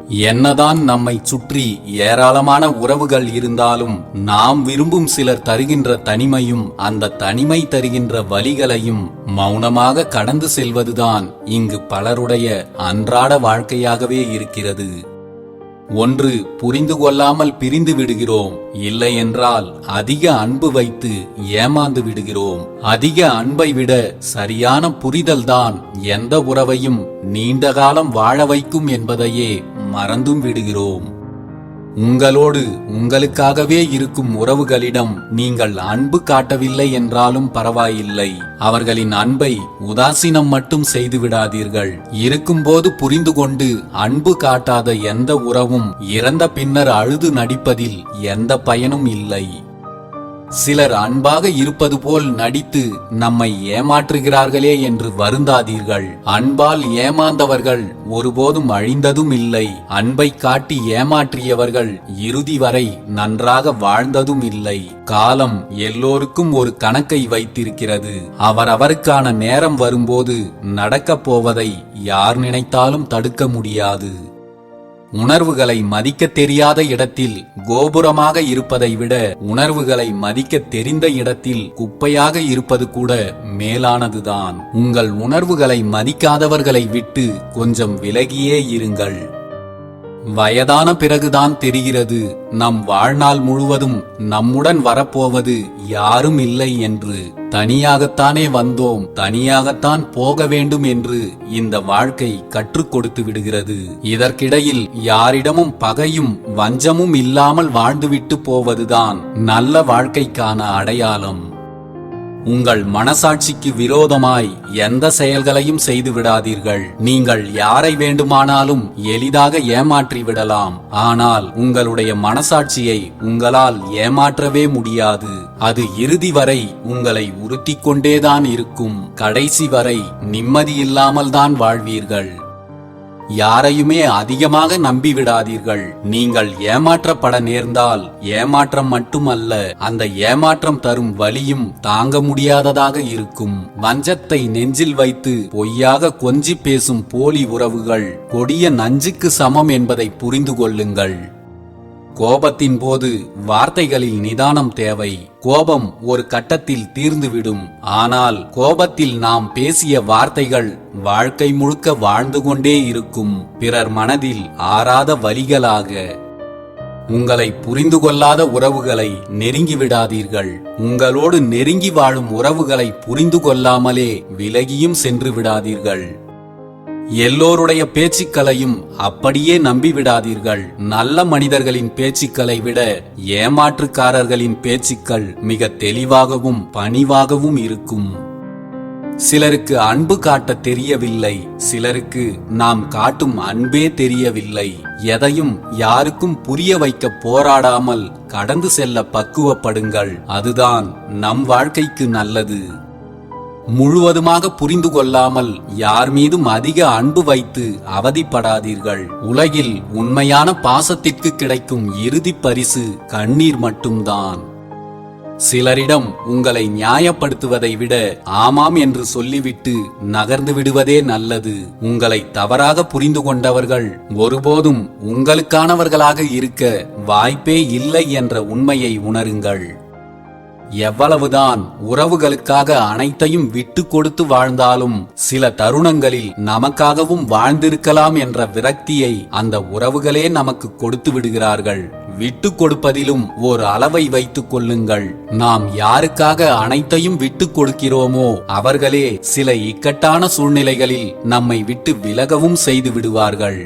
என்னதான் நம்மை சுற்றி ஏராளமான உறவுகள் இருந்தாலும் நாம் விரும்பும் சிலர் தருகின்ற தனிமையும் அந்த தனிமை தருகின்ற வலிகளையும் மௌனமாக கடந்து செல்வதுதான் இங்கு பலருடைய அன்றாட வாழ்க்கையாகவே இருக்கிறது. ஒன்று, புரிந்து கொள்ளாமல் பிரிந்து விடுகிறோம், இல்லை என்றால் அதிக அன்பு வைத்து ஏமாந்து விடுகிறோம். அதிக அன்பை விட சரியான புரிதல்தான் எந்த உறவையும் நீண்ட காலம் வாழ வைக்கும் என்பதையே மறந்தும் விடுகிறோம். உங்களோடு உங்களுக்காகவே இருக்கும் உறவுகளிடம் நீங்கள் அன்பு காட்டவில்லை என்றாலும் பரவாயில்லை. அவர்களின் அன்பை உதாசீனம் மட்டும் செய்து விடாதீர்கள். இருக்கும்போது புரிந்து கொண்டு அன்பு காட்டாத எந்த உறவும் இறந்த பின்னர் அழுது நடிப்பதில் எந்த பயனும் இல்லை. சிலர் அன்பாக இருப்பது போல் நடித்து நம்மை ஏமாற்றுகிறார்களே என்று வருந்தாதீர்கள். அன்பால் ஏமாந்தவர்கள் ஒருபோதும் அழிந்ததும் இல்லை. அன்பை காட்டி ஏமாற்றியவர்கள் இறுதி வரை நன்றாக வாழ்ந்ததும் இல்லை. காலம் எல்லோருக்கும் ஒரு கணக்கை வைத்திருக்கிறது. அவரவருக்கான நேரம் வரும்போது நடக்கப் போவதை யார் நினைத்தாலும் தடுக்க முடியாது. உணர்வுகளை மதிக்க தெரியாத இடத்தில் கோபுரமாக இருப்பதை விட உணர்வுகளை மதிக்க தெரிந்த இடத்தில் குப்பையாக இருப்பது கூட மேலானதுதான். உங்கள் உணர்வுகளை மதிக்காதவர்களை விட்டு கொஞ்சம் விலகியே இருங்கள். வயதான பிறகுதான் தெரிகிறது நம் வாழ்நாள் முழுவதும் நம்முடன் வரப்போவது யாரும் இல்லை என்று. தனியாகத்தானே வந்தோம், தனியாகத்தான் போக வேண்டும் என்று இந்த வாழ்க்கை கற்றுக் கொடுத்து விடுகிறது. இதற்கிடையில் யாரிடமும் பகையும் வஞ்சமும் இல்லாமல் வாழ்ந்துவிட்டு போவதுதான் நல்ல வாழ்க்கைக்கான அடையாளம். உங்கள் மனசாட்சிக்கு விரோதமாய் எந்த செயல்களையும் செய்து விடாதீர்கள். நீங்கள் யாரை வேண்டுமானாலும் எளிதாக ஏமாற்றி விடலாம். ஆனால் உங்களுடைய மனசாட்சியை உங்களால் ஏமாற்றவே முடியாது. அது இறுதி வரை உங்களை உறுத்திக் கொண்டேதான் இருக்கும். கடைசி வரை நிம்மதியில்லாமல் தான் வாழ்வீர்கள். யாரையுமே அதிகமாக நம்பிவிடாதீர்கள். நீங்கள் ஏமாற்றப்பட நேர்ந்தால் ஏமாற்றம் மட்டுமல்ல, அந்த ஏமாற்றம் தரும் வலியும் தாங்க முடியாததாக இருக்கும். வஞ்சத்தை நெஞ்சில் வைத்து பொய்யாக கொஞ்சி பேசும் போலி உறவுகள் கொடிய நஞ்சுக்கு சமம் என்பதை புரிந்து கொள்ளுங்கள். கோபத்தின் போது வார்த்தைகளில் நிதானம் தேவை. கோபம் ஒரு கட்டத்தில் தீர்ந்துவிடும். ஆனால் கோபத்தில் நாம் பேசிய வார்த்தைகள் வாழ்க்கை முழுக்க வாழ்ந்து கொண்டே இருக்கும், பிறர் மனதில் ஆறாத வலிகளாக. உங்களை புரிந்து கொள்ளாத உறவுகளை நெருங்கி விடாதீர்கள். உங்களோடு நெருங்கி வாழும் உறவுகளை புரிந்து கொள்ளாமலே விலகியும் சென்று விடாதீர்கள். எல்லோருடைய பேச்சுக்களையும் அப்படியே நம்பிவிடாதீர்கள். நல்ல மனிதர்களின் பேச்சுக்களை விட ஏமாற்றுக்காரர்களின் பேச்சுக்கள் மிக தெளிவாகவும் பணிவாகவும் இருக்கும். சிலருக்கு அன்பு காட்ட தெரியவில்லை, சிலருக்கு நாம் காட்டும் அன்பே தெரியவில்லை. எதையும் யாருக்கும் புரிய வைக்க போராடாமல் கடந்து செல்ல பக்குவப்படுங்கள். அதுதான் நம் வாழ்க்கைக்கு நல்லது. முழுவதுமாக புரிந்து கொள்ளாமல் யார் மீதும் அதிக அன்பு வைத்து அவதிப்படாதீர்கள். உலகில் உண்மையான பாசத்திற்கு கிடைக்கும் இறுதி பரிசு கண்ணீர் மட்டும்தான். சிலரிடம் உங்களை நியாயப்படுத்துவதை விட ஆமாம் என்று சொல்லிவிட்டு நகர்ந்து விடுவதே நல்லது. உங்களை தவறாக புரிந்து கொண்டவர்கள் ஒருபோதும் உங்களுக்கானவர்களாக இருக்க வாய்ப்பே இல்லை என்ற உண்மையை உணருங்கள். எவ்வளவுதான் உறவுகளுக்காக அனைத்தையும் விட்டு கொடுத்து வாழ்ந்தாலும் சில தருணங்களில் நமக்காகவும் வாழ்ந்திருக்கலாம் என்ற விரக்தியை அந்த உறவுகளே நமக்கு கொடுத்து விடுகிறார்கள். விட்டு கொடுப்பதிலும் ஓர் அளவை வைத்துக் கொள்ளுங்கள். நாம் யாருக்காக அனைத்தையும் விட்டு கொடுக்கிறோமோ அவர்களே சில இக்கட்டான சூழ்நிலைகளில் நம்மை விட்டு விலகவும் செய்து விடுவார்கள்.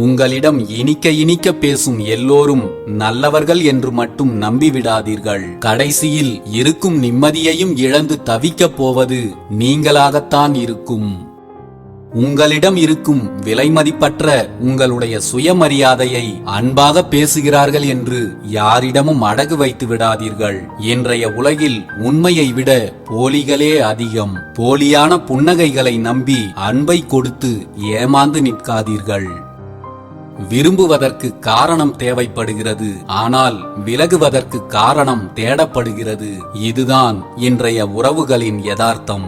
உங்களிடம் இனிக்க இனிக்க பேசும் எல்லோரும் நல்லவர்கள் என்று மட்டும் நம்பிவிடாதீர்கள். கடைசியில் இருக்கும் நிம்மதியையும் இழந்து தவிக்கப் போவது நீங்களாகத்தான் இருக்கும். உங்களிடம் இருக்கும் விலைமதிப்பற்ற உங்களுடைய சுயமரியாதையை அன்பாக பேசுகிறார்கள் என்று யாரிடமும் அடகு வைத்து விடாதீர்கள். இன்றைய உலகில் உண்மையை விட போலிகளே அதிகம். போலியான புன்னகைகளை நம்பி அன்பை கொடுத்து ஏமாந்து நிற்காதீர்கள். விரும்புவதற்கு காரணம் தேவைப்படுகிறது, ஆனால் விலகுவதற்கு காரணம் தேடப்படுகிறது. இதுதான் இன்றைய உறவுகளின் யதார்த்தம்.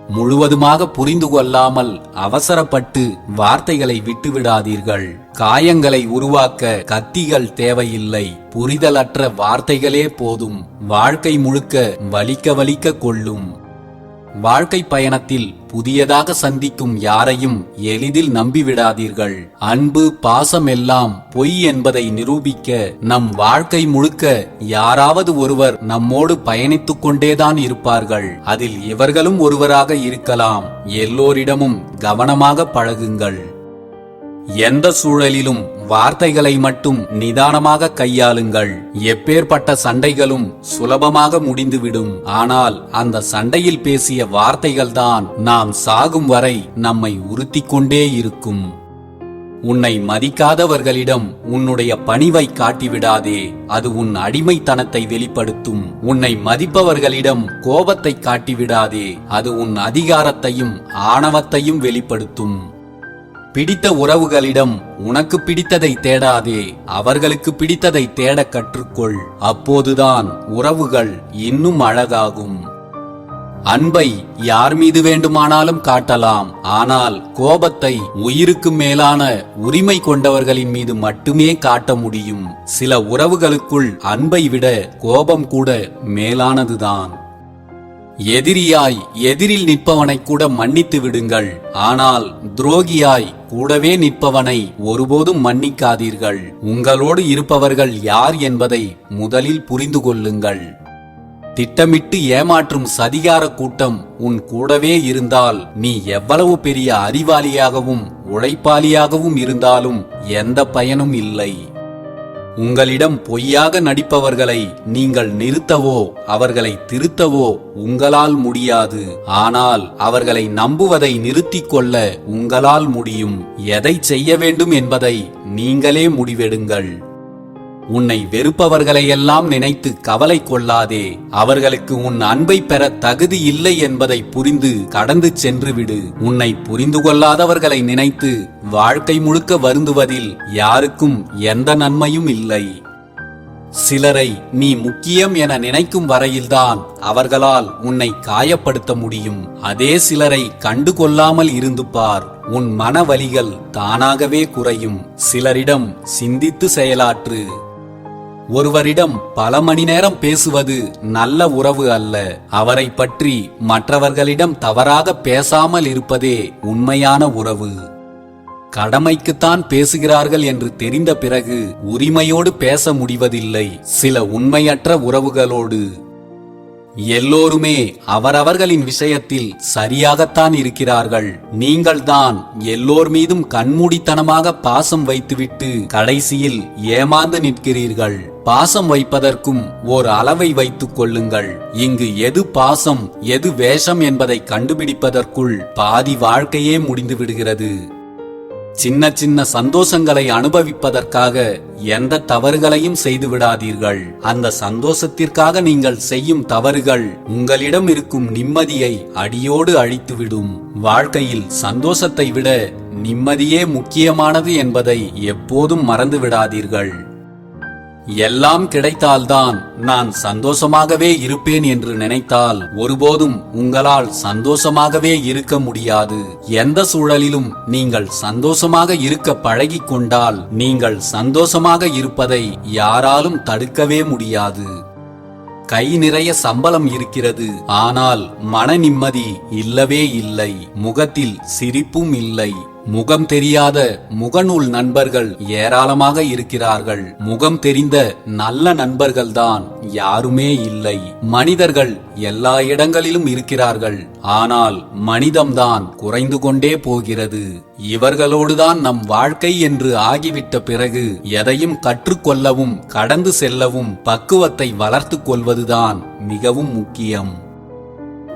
முழுவதுமாக புரிந்து கொள்ளாமல் அவசரப்பட்டு வார்த்தைகளை விட்டுவிடாதீர்கள். காயங்களை உருவாக்க கத்திகள் தேவையில்லை. புரிதலற்ற வார்த்தைகளே போதும். வாழ்க்கை முழுக்க வலிக்க வலிக்க கொள்ளும். வாழ்க்கை பயணத்தில் புதியதாக சந்திக்கும் யாரையும் எளிதில் நம்பிவிடாதீர்கள். அன்பு, பாசம் எல்லாம் பொய் என்பதை நிரூபிக்க நம் வாழ்க்கை முழுக்க யாராவது ஒருவர் நம்மோடு பயணித்துக் கொண்டேதான் இருப்பார்கள். அதில் இவர்களும் ஒருவராக இருக்கலாம். எல்லோரிடமும் கவனமாக பழகுங்கள். எந்த சூழலிலும் வார்த்தைகளை மட்டும் நிதானமாக கையாளுங்கள். எப்பேற்பட்ட சண்டைகளும் சுலபமாக முடிந்துவிடும். ஆனால் அந்த சண்டையில் பேசிய வார்த்தைகள்தான் நாம் சாகும் வரை நம்மை உறுத்திக் கொண்டே இருக்கும். உன்னை மதிக்காதவர்களிடம் உன்னுடைய பணிவை காட்டிவிடாதே. அது உன் அடிமைத்தனத்தை வெளிப்படுத்தும். உன்னை மதிப்பவர்களிடம் கோபத்தை காட்டிவிடாதே. அது உன் அதிகாரத்தையும் ஆணவத்தையும் வெளிப்படுத்தும். பிடித்த உறவுகளிடம் உனக்கு பிடித்ததை தேடாதே. அவர்களுக்கு பிடித்ததை தேட கற்றுக்கொள். அப்போதுதான் உறவுகள் இன்னும் அழகாகும். அன்பை யார் மீது வேண்டுமானாலும் காட்டலாம். ஆனால் கோபத்தை உயிருக்கு மேலான உரிமை கொண்டவர்களின் மீது மட்டுமே காட்ட முடியும். சில உறவுகளுக்குள் அன்பை விட கோபம் கூட மேலானதுதான். எதிரியாய் எதிரில் நிற்பவனை கூட மன்னித்து விடுங்கள். ஆனால் துரோகியாய் கூடவே நிற்பவனை ஒருபோதும் மன்னிக்காதீர்கள். உங்களோடு இருப்பவர்கள் யார் என்பதை முதலில் புரிந்து கொள்ளுங்கள். திட்டமிட்டு ஏமாற்றும் சதிகார கூட்டம் உன் கூடவே இருந்தால் நீ எவ்வளவு பெரிய அறிவாளியாகவும் உழைப்பாளியாகவும் இருந்தாலும் எந்த பயனும் இல்லை. உங்களிடம் பொய்யாக நடிப்பவர்களை நீங்கள் நிறுத்தவோ அவர்களை திருத்தவோ உங்களால் முடியாது. ஆனால் அவர்களை நம்புவதை நிறுத்திக் கொள்ள உங்களால் முடியும். எதை செய்ய வேண்டும் என்பதை நீங்களே முடிவெடுங்கள். உன்னை வெறுப்பவர்களையெல்லாம் நினைத்து கவலை கொள்ளாதே. அவர்களுக்கு உன் அன்பை பெற தகுதி இல்லை என்பதை புரிந்து கடந்து சென்று விடு. உன்னை புரிந்து கொள்ளாதவர்களை நினைத்து வாழ்க்கை முழுக்க வருந்துவதில் யாருக்கும் எந்த நன்மையும் இல்லை. சிலரை நீ முக்கியம் என நினைக்கும் வரையில்தான் அவர்களால் உன்னை காயப்படுத்த முடியும். அதே சிலரை கண்டுகொள்ளாமல் இருந்து பார். உன் மன வலிகள் தானாகவே குறையும். சிலரிடம் சிந்தித்து செயலாற்று. ஒருவரிடம் பல மணி நேரம் பேசுவது நல்ல உறவு அல்ல. அவரை பற்றி மற்றவர்களிடம் தவறாக பேசாமல் இருப்பதே உண்மையான உறவு. கடமைக்குத்தான் பேசுகிறார்கள் என்று தெரிந்த பிறகு உரிமையோடு பேச முடிவதில்லை சில உண்மையற்ற உறவுகளோடு. எல்லோருமே அவரவர்களின் விஷயத்தில் சரியாகத்தான் இருக்கிறார்கள். நீங்கள்தான் எல்லோர் மீதும் கண்மூடித்தனமாக பாசம் வைத்துவிட்டு கடைசியில் ஏமாந்து நிற்கிறீர்கள். பாசம் வைப்பதற்கும் ஓர் அளவை வைத்துக் கொள்ளுங்கள். இங்கு எது பாசம் எது வேஷம் என்பதை கண்டுபிடிப்பதற்குள் பாதி வாழ்க்கையே முடிந்து விடுகிறது. சின்ன சின்ன சந்தோஷங்களை அனுபவிப்பதற்காக எந்த தவறுகளையும் செய்து விடாதீர்கள். அந்த சந்தோஷத்திற்காக நீங்கள் செய்யும் தவறுகள் உங்களிடம் இருக்கும் நிம்மதியை அடியோடு அழித்துவிடும். வாழ்க்கையில் சந்தோஷத்தை விட நிம்மதியே முக்கியமானது என்பதை எப்போதும் மறந்து விடாதீர்கள். எல்லாம் கிடைத்தால்தான் நான் சந்தோஷமாகவே இருப்பேன் என்று நினைத்தால் ஒருபோதும் உங்களால் சந்தோஷமாகவே இருக்க முடியாது. எந்த சூழலிலும் நீங்கள் சந்தோஷமாக இருக்க பழகிக் கொண்டால் நீங்கள் சந்தோஷமாக இருப்பதை யாராலும் தடுக்கவே முடியாது. கை நிறைய சம்பளம் இருக்கிறது, ஆனால் மன நிம்மதி இல்லவே இல்லை. முகத்தில் சிரிப்பும் இல்லை. முகம் தெரியாத முகநூல் நண்பர்கள் ஏராளமாக இருக்கிறார்கள். முகம் தெரிந்த நல்ல நண்பர்கள்தான் யாருமே இல்லை. மனிதர்கள் எல்லா இடங்களிலும் இருக்கிறார்கள், ஆனால் மனிதம்தான் குறைந்து கொண்டே போகிறது. இவர்களோடுதான் நம் வாழ்க்கை என்று ஆகிவிட்ட பிறகு எதையும் கற்றுக்கொள்ளவும் கடந்து செல்லவும் பக்குவத்தை வளர்த்துக் கொள்வதுதான் மிகவும் முக்கியம்.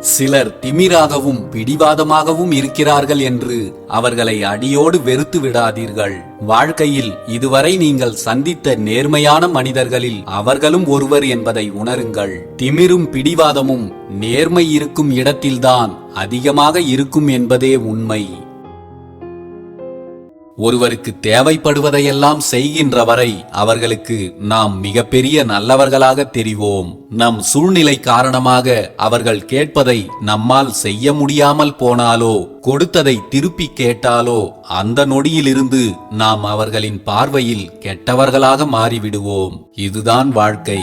சிலர் திமிராகவும் பிடிவாதமாகவும் இருக்கிறார்கள் என்று அவர்களை அடியோடு வெறுத்து விடாதீர்கள். வாழ்க்கையில் இதுவரை நீங்கள் சந்தித்த நேர்மையான மனிதர்களில் அவர்களும் ஒருவர் என்பதை உணருங்கள். திமிரும் பிடிவாதமும் நேர்மை இருக்கும் இடத்தில்தான் அதிகமாக இருக்கும் என்பதே உண்மை. ஒருவருக்கு தேவைப்படுவதையெல்லாம் செய்கின்ற வரை அவர்களுக்கு நாம் மிகப்பெரிய நல்லவர்களாக தெரிவோம். நம் சூழ்நிலை காரணமாக அவர்கள் கேட்பதை நம்மால் செய்ய முடியாமல் போனாலோ, கொடுத்ததை திருப்பி கேட்டாலோ, அந்த நொடியிலிருந்து நாம் அவர்களின் பார்வையில் கெட்டவர்களாக மாறிவிடுவோம். இதுதான் வாழ்க்கை.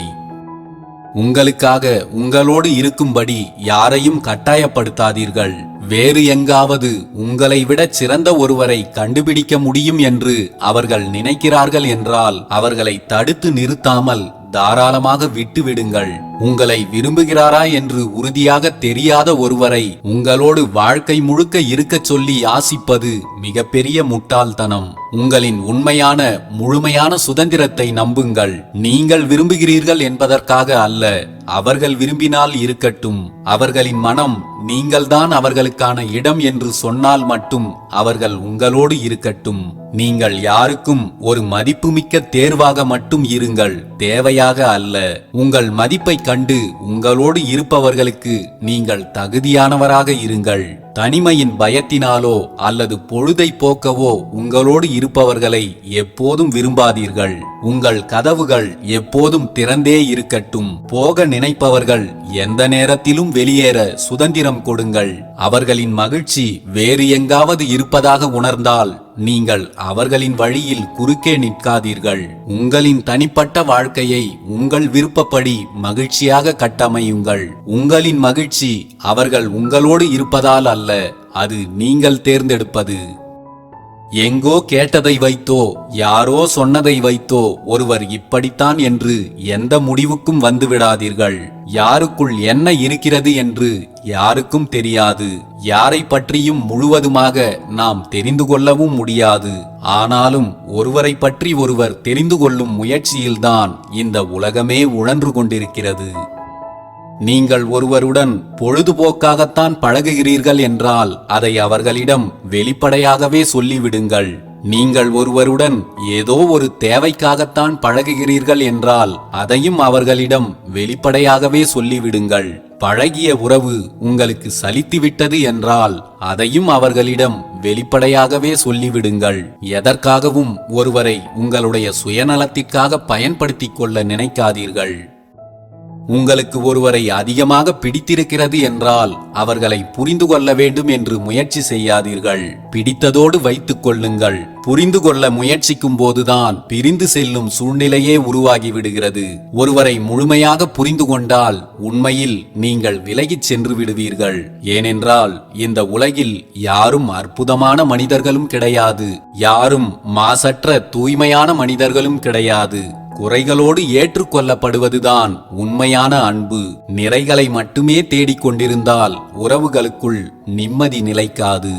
உங்களுக்காக உங்களோடு இருக்கும்படி யாரையும் கட்டாயப்படுத்தாதீர்கள். வேறு எங்காவது உங்களை விட சிறந்த ஒருவரை கண்டுபிடிக்க முடியும் என்று அவர்கள் நினைக்கிறார்கள் என்றால் அவர்களை தடுத்து நிறுத்தாமல் தாராளமாக விட்டுவிடுங்கள். உங்களை விரும்புகிறாரா என்று உறுதியாக தெரியாத ஒருவரை உங்களோடு வாழ்க்கை முழுக்க இருக்கச் சொல்லி யாசிப்பது மிகப்பெரிய முட்டாள்தனம். உங்களின் உண்மையான முழுமையான சுதந்திரத்தை நம்புங்கள். நீங்கள் விரும்புகிறீர்கள் என்பதற்காக அல்ல. அவர்கள் விரும்பினால் இருக்கட்டும். அவர்களின் மனம் நீங்கள்தான் அவர்களுக்கான இடம் என்று சொன்னால் மட்டும் அவர்கள் உங்களோடு இருக்கட்டும். நீங்கள் யாருக்கும் ஒரு மதிப்புமிக்க தேர்வாக மட்டும் இருங்கள், தேவையாக அல்ல. உங்கள் மதிப்பை கண்டு உங்களோடு இருப்பவர்களுக்கு நீங்கள் தகுதியானவராக இருங்கள். தனிமையின் பயத்தினாலோ அல்லது பொழுதை போக்கவோ உங்களோடு இருப்பவர்களை எப்போதும் விரும்பாதீர்கள். உங்கள் கதவுகள் எப்போதும் திறந்தே இருக்கட்டும். போக நினைப்பவர்கள் எந்த நேரத்திலும் வெளியேற சுதந்திரம் கொடுங்கள். அவர்களின் மகிழ்ச்சி வேறு எங்காவது இருப்பதாக உணர்ந்தால் நீங்கள் அவர்களின் வழியில் குறுக்கே நிற்காதீர்கள். உங்களின் தனிப்பட்ட வாழ்க்கையை உங்கள் விருப்பப்படி மகிழ்ச்சியாக கட்டமையுங்கள். உங்களின் மகிழ்ச்சி அவர்கள் உங்களோடு இருப்பதால் அல்ல, அது நீங்கள் தேர்ந்தெடுப்பது. எங்கோ கேட்டதை வைத்தோ யாரோ சொன்னதை வைத்தோ ஒருவர் இப்படித்தான் என்று எந்த முடிவுக்கும் வந்துவிடாதீர்கள். யாருக்குள் என்ன இருக்கிறது என்று யாருக்கும் தெரியாது. யாரை பற்றியும் முழுவதுமாக நாம் தெரிந்து கொள்ளவும் முடியாது. ஆனாலும் ஒருவரை பற்றி ஒருவர் தெரிந்து கொள்ளும் முயற்சியில்தான் இந்த உலகமே உழன்று கொண்டிருக்கிறது. நீங்கள் ஒருவருடன் பொழுதுபோக்காகத்தான் பழகுகிறீர்கள் என்றால் அதை அவர்களிடம் வெளிப்படையாகவே சொல்லிவிடுங்கள். நீங்கள் ஒருவருடன் ஏதோ ஒரு தேவைக்காகத்தான் பழகுகிறீர்கள் என்றால் அதையும் அவர்களிடம் வெளிப்படையாகவே சொல்லிவிடுங்கள். பழகிய உறவு உங்களுக்கு சலித்துவிட்டது என்றால் அதையும் அவர்களிடம் வெளிப்படையாகவே சொல்லிவிடுங்கள். எதற்காகவும் ஒருவரை உங்களுடைய சுயநலத்திற்காக பயன்படுத்திக் கொள்ள நினைக்காதீர்கள். உங்களுக்கு ஒருவரை அதிகமாக பிடித்திருக்கிறது என்றால் அவர்களை புரிந்து கொள்ள வேண்டும் என்று முயற்சி செய்யாதீர்கள். பிடித்ததோடு வைத்துக் கொள்ளுங்கள். புரிந்து கொள்ள முயற்சிக்கும் போதுதான் பிரிந்து செல்லும் சூழ்நிலையே உருவாகி விடுகிறது. ஒருவரை முழுமையாக புரிந்து கொண்டால் உண்மையில் நீங்கள் விலகிச் சென்று விடுவீர்கள். ஏனென்றால் இந்த உலகில் யாரும் அற்புதமான மனிதர்களும் கிடையாது. யாரும் மாசற்ற தூய்மையான மனிதர்களும் கிடையாது. குறைகளோடு ஏற்றுக்கொள்ளப்படுவதுதான் உண்மையான அன்பு. நிறைகளை மட்டுமே தேடிக்கொண்டிருந்தால் உறவுகளுக்குள் நிம்மதி நிலைக்காது.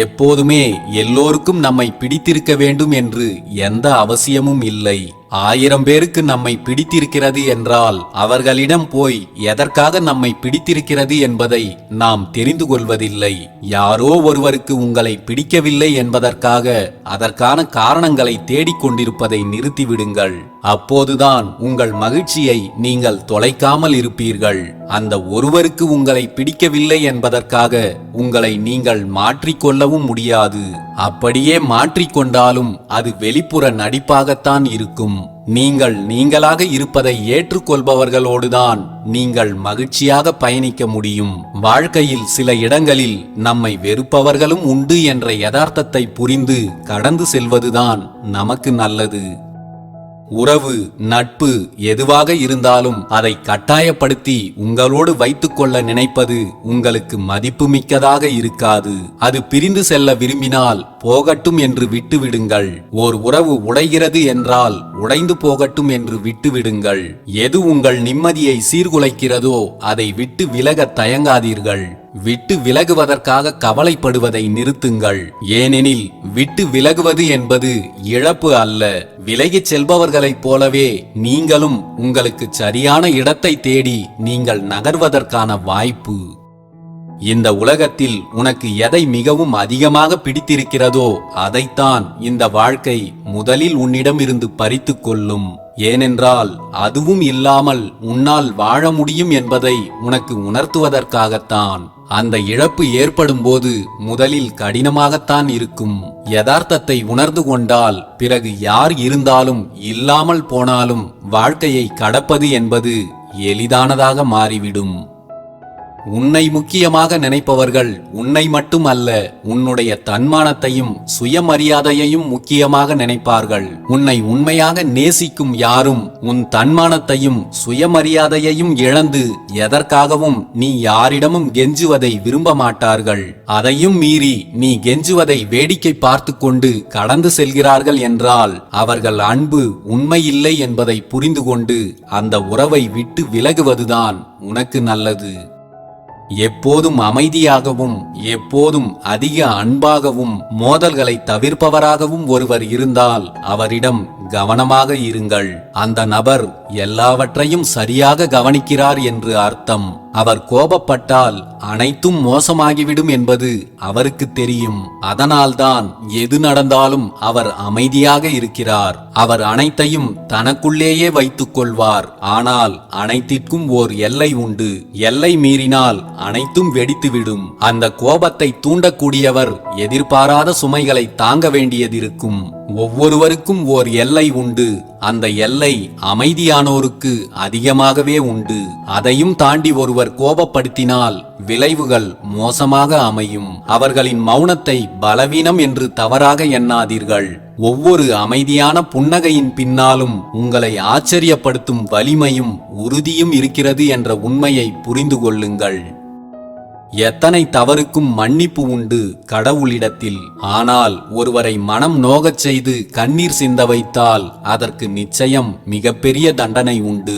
எப்போதுமே எல்லோருக்கும் நம்மை பிடித்திருக்க வேண்டும் என்று எந்த அவசியமும் இல்லை. 1000 பேருக்கு நம்மை பிடித்திருக்கிறது என்றால் அவர்களிடம் போய் எதற்காக நம்மை பிடித்திருக்கிறது என்பதை நாம் தெரிந்து கொள்வதில்லை. யாரோ ஒருவருக்கு உங்களை பிடிக்கவில்லை என்பதற்காக அதற்கான காரணங்களை தேடிக்கொண்டிருப்பதை நிறுத்திவிடுங்கள். அப்போதுதான் உங்கள் மகிழ்ச்சியை நீங்கள் தொலைக்காமல் இருப்பீர்கள். அந்த ஒருவருக்கு உங்களை பிடிக்கவில்லை என்பதற்காக உங்களை நீங்கள் மாற்றிக்கொள்ளவும் முடியாது. அப்படியே மாற்றிக்கொண்டாலும் அது வெளிப்புற நடிப்பாகத்தான் இருக்கும். நீங்கள் நீங்களாக இருப்பதை ஏற்றுக்கொள்பவர்களோடுதான் நீங்கள் மகிழ்ச்சியாக பயணிக்க முடியும். வாழ்க்கையில் சில இடங்களில் நம்மை வெறுப்பவர்களும் உண்டு என்ற யதார்த்தத்தை புரிந்து கடந்து செல்வதுதான் நமக்கு நல்லது. உறவு, நட்பு எதுவாக இருந்தாலும் அதை கட்டாயப்படுத்தி உங்களோடு வைத்துக் கொள்ள நினைப்பது உங்களுக்கு மதிப்புமிக்கதாக இருக்காது. அது பிரிந்து செல்ல விரும்பினால் போகட்டும் என்று விட்டுவிடுங்கள். ஓர் உறவு உடைகிறது என்றால் உடைந்து போகட்டும் என்று விட்டுவிடுங்கள். எது உங்கள் நிம்மதியை சீர்குலைக்கிறதோ அதை விட்டு விலக தயங்காதீர்கள். விட்டு விலகுவதற்காக கவலைப்படுவதை நிறுத்துங்கள். ஏனெனில் விட்டு விலகுவது என்பது இழப்பு அல்ல. விலகிச் செல்பவர்களைப் போலவே நீங்களும் உங்களுக்கு சரியான இடத்தை தேடி நீங்கள் நகர்வதற்கான வாய்ப்பு. இந்த உலகத்தில் உனக்கு எதை மிகவும் அதிகமாக பிடித்திருக்கிறதோ அதைத்தான் இந்த வாழ்க்கை முதலில் உன்னிடம் இருந்து பறித்து கொள்ளும். ஏனென்றால் அதுவும் இல்லாமல் உன்னால் வாழ முடியும் என்பதை உனக்கு உணர்த்துவதற்காகத்தான். அந்த இழப்பு ஏற்படும் போது முதலில் கடினமாகத்தான் இருக்கும். யதார்த்தத்தை உணர்ந்து கொண்டால் பிறகு யார் இருந்தாலும் இல்லாமல் போனாலும் வாழ்க்கையை கடப்பது என்பது எளிதானதாக மாறிவிடும். உன்னை முக்கியமாக நினைப்பவர்கள் உன்னை மட்டும் அல்ல, உன்னுடைய தன்மானத்தையும் சுயமரியாதையையும் முக்கியமாக நினைப்பார்கள். உன்னை உண்மையாக நேசிக்கும் யாரும் உன் தன்மானத்தையும் சுயமரியாதையையும் இழந்து எதற்காகவும் நீ யாரிடமும் கெஞ்சுவதை விரும்ப மாட்டார்கள். அதையும் மீறி நீ கெஞ்சுவதை வேடிக்கை பார்த்து கொண்டு கடந்து செல்கிறார்கள் என்றால் அவர்கள் அன்பு உண்மையில்லை என்பதை புரிந்து கொண்டு அந்த உறவை விட்டு விலகுவதுதான் உனக்கு நல்லது. எப்போதும் அமைதியாகவும் எப்போதும் அதிக அன்பாகவும் மோதல்களை தவிர்ப்பவராகவும் ஒருவர் இருந்தால் அவரிடம் கவனமாக இருங்கள். அந்த நபர் எல்லாவற்றையும் சரியாக கவனிக்கிறார் என்று அர்த்தம். அவர் கோபப்பட்டால் அனைத்தும் மோசமாகிவிடும் என்பது அவருக்கு தெரியும். அதனால்தான் எது நடந்தாலும் அவர் அமைதியாக இருக்கிறார். அவர் அனைத்தையும் தனக்குள்ளேயே வைத்துக் கொள்வார். ஆனால் அனைத்திற்கும் ஓர் எல்லை உண்டு. எல்லை மீறினால் அனைத்தும் வெடித்துவிடும். அந்த கோபத்தை தூண்டக்கூடியவர் எதிர்பாராத சுமைகளை தாங்க வேண்டியதிருக்கும். ஒவ்வொருவருக்கும் ஓர் எல்லை உண்டு. அந்த எல்லை அமைதியானோருக்கு அதிகமாகவே உண்டு. அதையும் தாண்டி ஒருவர் கோபப்படுத்தினால் விளைவுகள் மோசமாக அமையும். அவர்களின் மௌனத்தை பலவீனம் என்று தவறாக எண்ணாதீர்கள். ஒவ்வொரு அமைதியான புன்னகையின் பின்னாலும் உங்களை ஆச்சரியப்படுத்தும் வலிமையும் உறுதியும் இருக்கிறது என்ற உண்மையை புரிந்து கொள்ளுங்கள். எத்தனை தவறுக்கும் மன்னிப்பு உண்டு கடவுளிடத்தில். ஆனால் ஒருவரை மனம் நோகச் செய்து கண்ணீர் சிந்த வைத்தால் அதற்கு நிச்சயம் மிகப்பெரிய தண்டனை உண்டு.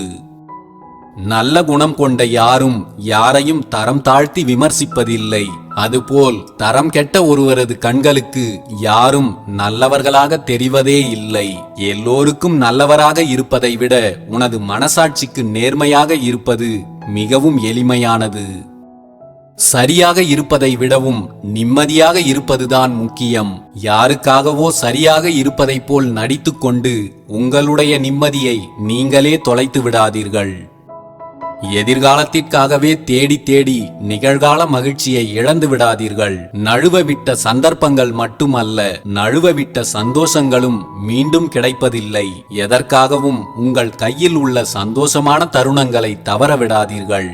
நல்ல குணம் கொண்ட யாரும் யாரையும் தரம் தாழ்த்தி விமர்சிப்பதில்லை. அதுபோல் தரம் கெட்ட ஒருவரது கண்களுக்கு யாரும் நல்லவர்களாக தெரிவதே இல்லை. எல்லோருக்கும் நல்லவராக இருப்பதை விட உனது மனசாட்சிக்கு நேர்மையாக இருப்பது மிகவும் எளிமையானது. சரியாக இருப்பதை விடவும் நிம்மதியாக இருப்பதுதான் முக்கியம். யாருக்காகவோ சரியாக இருப்பதைப் போல் நடித்துக்கொண்டு உங்களுடைய நிம்மதியை நீங்களே தொலைத்து விடாதீர்கள். எதிர்காலத்திற்காகவே தேடி தேடி நிகழ்கால மகிழ்ச்சியை இழந்து விடாதீர்கள். நழுவவிட்ட சந்தர்ப்பங்கள் மட்டுமல்ல, நழுவவிட்ட சந்தோஷங்களும் மீண்டும் கிடைப்பதில்லை. எதற்காகவும் உங்கள் கையில் உள்ள சந்தோஷமான தருணங்களை தவற விடாதீர்கள்.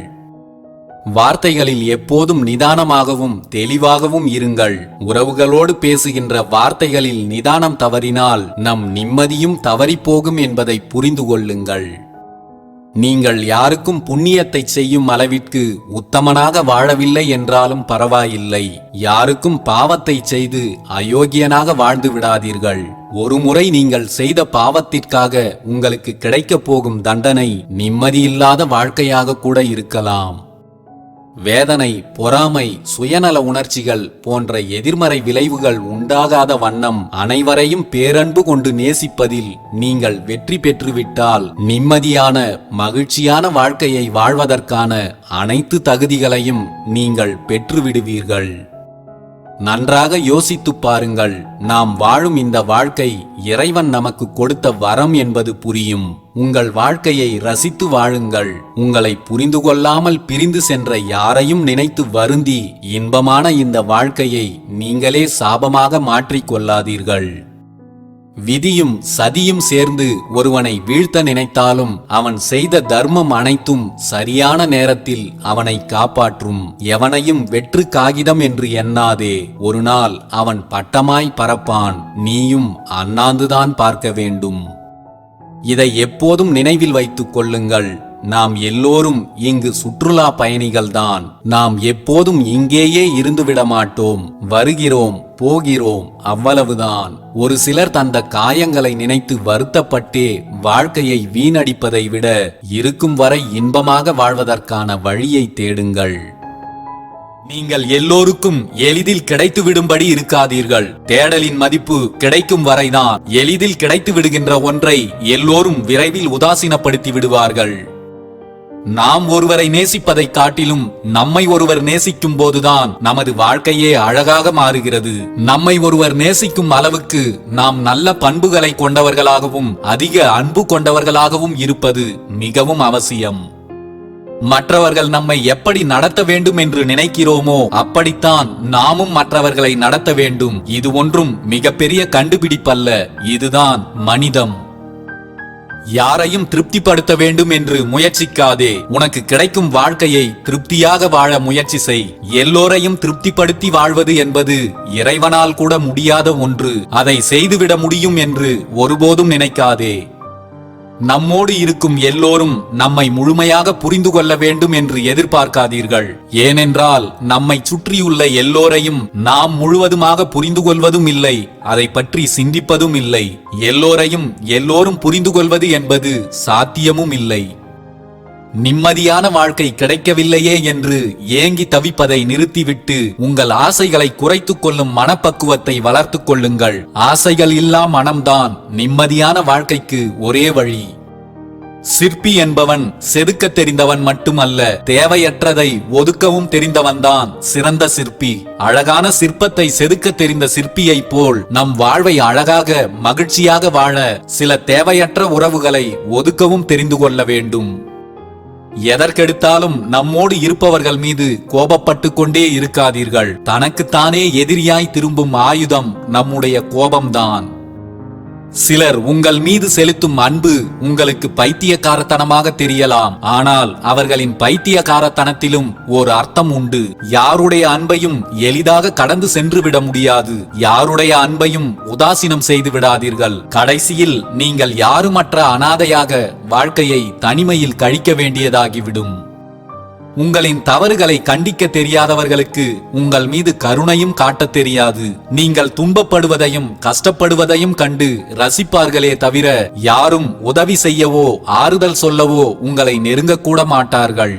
வார்த்தைகளில் எப்போதும் நிதானமாகவும் தெளிவாகவும் இருங்கள். உறவுகளோடு பேசுகின்ற வார்த்தைகளில் நிதானம் தவறினால் நம் நிம்மதியும் தவறிப்போகும் என்பதை புரிந்து கொள்ளுங்கள். நீங்கள் யாருக்கும் புண்ணியத்தை செய்யும் அளவிற்கு உத்தமனாக வாழவில்லை என்றாலும் பரவாயில்லை. யாருக்கும் பாவத்தை செய்து அயோக்கியனாக வாழ்ந்து விடாதீர்கள். ஒருமுறை நீங்கள் செய்த பாவத்திற்காக உங்களுக்கு கிடைக்கப் போகும் தண்டனை நிம்மதியில்லாத வாழ்க்கையாக கூட இருக்கலாம். வேதனை, பொறாமை, சுயநல உணர்ச்சிகள் போன்ற எதிர்மறை விளைவுகள் உண்டாகாத வண்ணம் அனைவரையும் பேரன்பு கொண்டு நேசிப்பதில் நீங்கள் வெற்றி பெற்றுவிட்டால் நிம்மதியான மகிழ்ச்சியான வாழ்க்கையை வாழ்வதற்கான அனைத்து தகுதிகளையும் நீங்கள் பெற்றுவிடுவீர்கள். நன்றாக யோசித்துப் பாருங்கள். நாம் வாழும் இந்த வாழ்க்கை இறைவன் நமக்கு கொடுத்த வரம் என்பது புரியும். உங்கள் வாழ்க்கையை ரசித்து வாழுங்கள். உங்களை புரிந்து கொள்ளாமல் பிரிந்து சென்ற யாரையும் நினைத்து வருந்தி இன்பமான இந்த வாழ்க்கையை நீங்களே சாபமாக மாற்றிக் கொள்ளாதீர்கள். விதியும் சதியும் சேர்ந்து ஒருவனை வீழ்த்த நினைத்தாலும் அவன் செய்த தர்மம் அனைத்தும் சரியான நேரத்தில் அவனை காப்பாற்றும். எவனையும் வெற்று காகிதம் என்று எண்ணாதே. ஒரு நாள் அவன் பட்டமாய் பறப்பான். நீயும் அண்ணாந்துதான் பார்க்க வேண்டும். இதை எப்போதும் நினைவில் வைத்துக் கொள்ளுங்கள். நாம் எல்லோரும் இங்கு சுற்றுலா பயணிகள்தான். நாம் எப்போதும் இங்கேயே இருந்துவிட மாட்டோம். வருகிறோம், போகிறோம், அவ்வளவுதான். ஒரு சிலர் தந்த காயங்களை நினைத்து வருத்தப்பட்டே வாழ்க்கையை வீணடிப்பதை விட இருக்கும் வரை இன்பமாக வாழ்வதற்கான வழியை தேடுங்கள். நீங்கள் எல்லோருக்கும் எளிதில் கிடைத்து விடும்படி இருக்காதீர்கள். தேடலின் மதிப்பு கிடைக்கும் வரைதான். எளிதில் கிடைத்து விடுகின்ற ஒன்றை எல்லோரும் விரைவில் உதாசீனப்படுத்தி விடுவார்கள். நாம் ஒருவரை நேசிப்பதை காட்டிலும் நம்மை ஒருவர் நேசிக்கும் போதுதான் நமது வாழ்க்கையே அழகாக மாறுகிறது. நம்மை ஒருவர் நேசிக்கும் அளவுக்கு நாம் நல்ல பண்புகளை கொண்டவர்களாகவும் அதிக அன்பு கொண்டவர்களாகவும் இருப்பது மிகவும் அவசியம். மற்றவர்கள் நம்மை எப்படி நடத்த வேண்டும் என்று நினைக்கிறோமோ அப்படித்தான் நாமும் மற்றவர்களை நடத்த வேண்டும். இது ஒன்றும் மிகப்பெரிய கண்டுபிடிப்பல்ல, இதுதான் மனிதம். யாரையும் திருப்திப்படுத்த வேண்டும் என்று முயற்சிக்காதே. உனக்கு கிடைக்கும் வாழ்க்கையை திருப்தியாக வாழ முயற்சி செய். எல்லோரையும் திருப்திப்படுத்தி வாழ்வது என்பது இறைவனால் கூட முடியாத ஒன்று. அதை செய்துவிட முடியும் என்று ஒருபோதும் நினைக்காதே. நம்மோடு இருக்கும் எல்லோரும் நம்மை முழுமையாக புரிந்து கொள்ள வேண்டும் என்று எதிர்பார்க்காதீர்கள். ஏனென்றால் நம்மை சுற்றியுள்ள எல்லோரையும் நாம் முழுவதுமாக புரிந்து கொள்வதும் இல்லை, அதை பற்றி சிந்திப்பதும் இல்லை. எல்லோரையும் எல்லோரும் புரிந்து கொள்வது என்பது சாத்தியமும் இல்லை. நிம்மதியான வாழ்க்கை கிடைக்கவில்லையே என்று ஏங்கி தவிப்பதை நிறுத்திவிட்டு உங்கள் ஆசைகளை குறைத்துக் கொள்ளும் மனப்பக்குவத்தை வளர்த்துக் கொள்ளுங்கள். ஆசைகள் இல்லா மனம்தான் நிம்மதியான வாழ்க்கைக்கு ஒரே வழி. சிற்பி என்பவன் செதுக்க தெரிந்தவன் மட்டுமல்ல, தேவையற்றதை ஒதுக்கவும் தெரிந்தவன்தான் சிறந்த சிற்பி. அழகான சிற்பத்தை செதுக்க தெரிந்த சிற்பியை போல் நம் வாழ்வை அழகாக மகிழ்ச்சியாக வாழ சில தேவையற்ற உறவுகளை ஒதுக்கவும் தெரிந்து கொள்ள வேண்டும். எதற்கெடுத்தாலும் நம்மோடு இருப்பவர்கள் மீது கோபப்பட்டு கொண்டே இருக்காதீர்கள். தனக்குத்தானே எதிரியாய் திரும்பும் ஆயுதம் நம்முடைய கோபம்தான். சிலர் உங்கள் மீது செலுத்தும் அன்பு உங்களுக்கு பைத்தியக்காரத்தனமாக தெரியலாம். ஆனால் அவர்களின் பைத்தியக்காரத்தனத்திலும் ஒரு அர்த்தம் உண்டு. யாருடைய அன்பையும் எளிதாக கடந்து சென்று விட முடியாது. யாருடைய அன்பையும் உதாசீனம் செய்து விடாதீர்கள். கடைசியில் நீங்கள் யாருமற்ற அனாதையாக வாழ்க்கையை தனிமையில் கழிக்க வேண்டியதாகிவிடும். உங்களின் தவறுகளை கண்டிக்க தெரியாதவர்களுக்கு உங்கள் மீது கருணையும் காட்ட தெரியாது. நீங்கள் துன்பப்படுவதையும் கஷ்டப்படுவதையும் கண்டு ரசிப்பார்களே தவிர யாரும் உதவி செய்யவோ ஆறுதல் சொல்லவோ உங்களை நெருங்கக்கூட மாட்டார்கள்.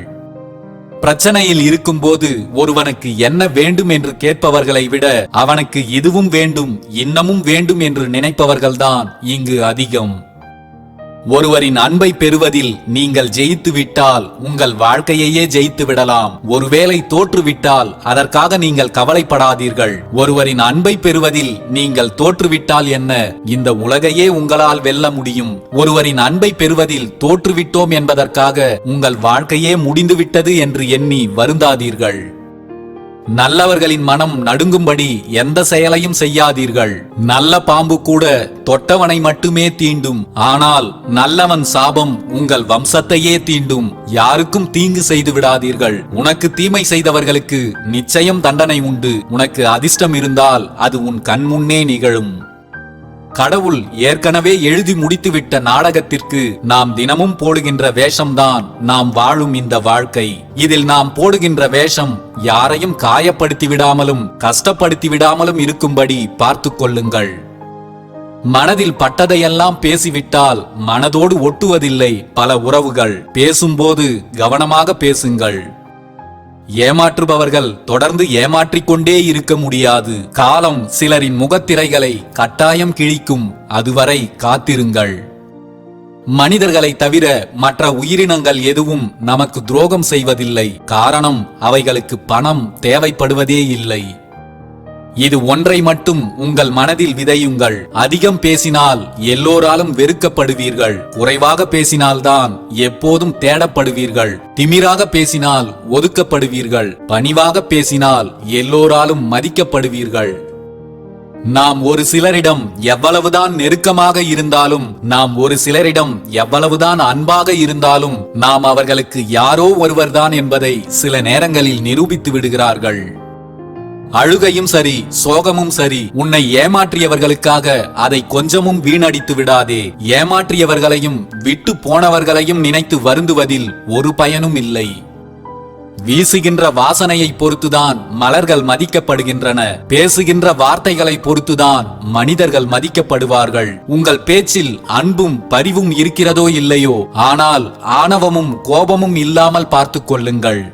பிரச்சனையில் இருக்கும்போது ஒருவனுக்கு என்ன வேண்டும் என்று கேட்பவர்களை விட அவனுக்கு இதுவும் வேண்டும் இன்னமும் வேண்டும் என்று நினைப்பவர்கள்தான் இங்கு அதிகம். ஒருவரின் அன்பை பெறுவதில் நீங்கள் ஜெயித்து விட்டால் உங்கள் வாழ்க்கையையே ஜெயித்து விடலாம். ஒருவேளை தோற்றுவிட்டால் அதற்காக நீங்கள் கவலைப்படாதீர்கள். ஒருவரின் அன்பை பெறுவதில் நீங்கள் தோற்றுவிட்டால் என்ன, இந்த உலகையே உங்களால் வெல்ல முடியும். ஒருவரின் அன்பை பெறுவதில் தோற்றுவிட்டோம் என்பதற்காக உங்கள் வாழ்க்கையே முடிந்துவிட்டது என்று எண்ணி வருந்தாதீர்கள். நல்லவர்களின் மனம் நடுங்கும்படி எந்த செயலையும் செய்யாதீர்கள். நல்ல பாம்பு கூட தொட்டவனை மட்டுமே தீண்டும். ஆனால் நல்லவன் சாபம் உங்கள் வம்சத்தையே தீண்டும். யாருக்கும் தீங்கு செய்து விடாதீர்கள். உனக்கு தீமை செய்தவர்களுக்கு நிச்சயம் தண்டனை உண்டு. உனக்கு அதிர்ஷ்டம் இருந்தால் அது உன் கண்முன்னே நிகழும். கடவுள் ஏற்கனவே எழுதி முடித்துவிட்ட நாடகத்திற்கு நாம் தினமும் போடுகின்ற வேஷம்தான் நாம் வாழும் இந்த வாழ்க்கை. இதில் நாம் போடுகின்ற வேஷம் யாரையும் காயப்படுத்தி விடாமலும் கஷ்டப்படுத்தி விடாமலும் இருக்கும்படி பார்த்து கொள்ளுங்கள். மனதில் பட்டதையெல்லாம் பேசிவிட்டால் மனதோடு ஒட்டுவதில்லை பல உறவுகள். பேசும்போது கவனமாக பேசுங்கள். ஏமாற்றுபவர்கள் தொடர்ந்து ஏமாற்றிக் கொண்டே இருக்க முடியாது. காலம் சிலரின் முகத்திரைகளை கட்டாயம் கிழிக்கும். அதுவரை காத்திருங்கள். மனிதர்களை தவிர மற்ற உயிரினங்கள் எதுவும் நமக்கு துரோகம் செய்வதில்லை. காரணம் அவைகளுக்கு பணம் தேவைப்படுவதே இல்லை. இது ஒன்றை மட்டும் உங்கள் மனதில் விதையுங்கள். அதிகம் பேசினால் எல்லோராலும் வெறுக்கப்படுவீர்கள். குறைவாக பேசினால்தான் எப்போதும் தேடப்படுவீர்கள். திமிராக பேசினால் ஒதுக்கப்படுவீர்கள். பணிவாக பேசினால் எல்லோராலும் மதிக்கப்படுவீர்கள். நாம் ஒரு சிலரிடம் எவ்வளவுதான் நெருக்கமாக இருந்தாலும், நாம் ஒரு சிலரிடம் எவ்வளவுதான் அன்பாக இருந்தாலும், நாம் அவர்களுக்கு யாரோ ஒருவர்தான் என்பதை சில நேரங்களில் நிரூபித்து விடுகிறார்கள். அழுகையும் சரி சோகமும் சரி, உன்னை ஏமாற்றியவர்களுக்காக அதை கொஞ்சமும் வீணடித்து விடாதே. ஏமாற்றியவர்களையும் விட்டு போனவர்களையும் நினைத்து வருந்துவதில் ஒரு பயனும் இல்லை. வீசுகின்ற வாசனையை பொறுத்துதான் மலர்கள் மதிக்கப்படுகின்றன. பேசுகின்ற வார்த்தைகளை பொறுத்துதான் மனிதர்கள் மதிக்கப்படுவார்கள். உங்கள் பேச்சில் அன்பும் பரிவும் இருக்கிறதோ இல்லையோ, ஆனால் ஆணவமும் கோபமும் இல்லாமல் பார்த்துக் கொள்ளுங்கள்.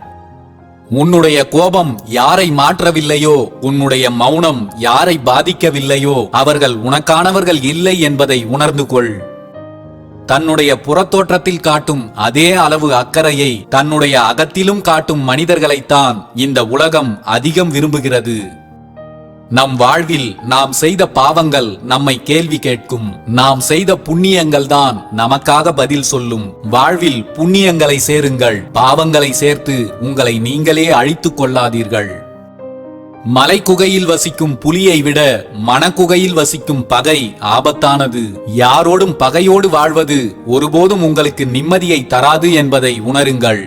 உன்னுடைய கோபம் யாரை மாற்றவில்லையோ, உன்னுடைய மௌனம் யாரை பாதிக்கவில்லையோ அவர்கள் உனக்கானவர்கள் இல்லை என்பதை உணர்ந்து கொள். தன்னுடைய புறத்தோற்றத்தில் காட்டும் அதே அளவு அக்கறையை தன்னுடைய அகத்திலும் காட்டும் மனிதர்களைத்தான் இந்த உலகம் அதிகம் விரும்புகிறது. நம் வாழ்வில் நாம் செய்த பாவங்கள் நம்மை கேள்வி கேட்கும். நாம் செய்த புண்ணியங்கள் தான் நமக்காக பதில் சொல்லும். வாழ்வில் புண்ணியங்களை சேருங்கள், பாவங்களை சேர்த்து உங்களை நீங்களே அழித்துக் கொள்ளாதீர்கள். மலைக்குகையில் வசிக்கும் புலியை விட மனக்குகையில் வசிக்கும் பகை ஆபத்தானது. யாரோடும் பகையோடு வாழ்வது ஒருபோதும் உங்களுக்கு நிம்மதியை தராது என்பதை உணருங்கள்.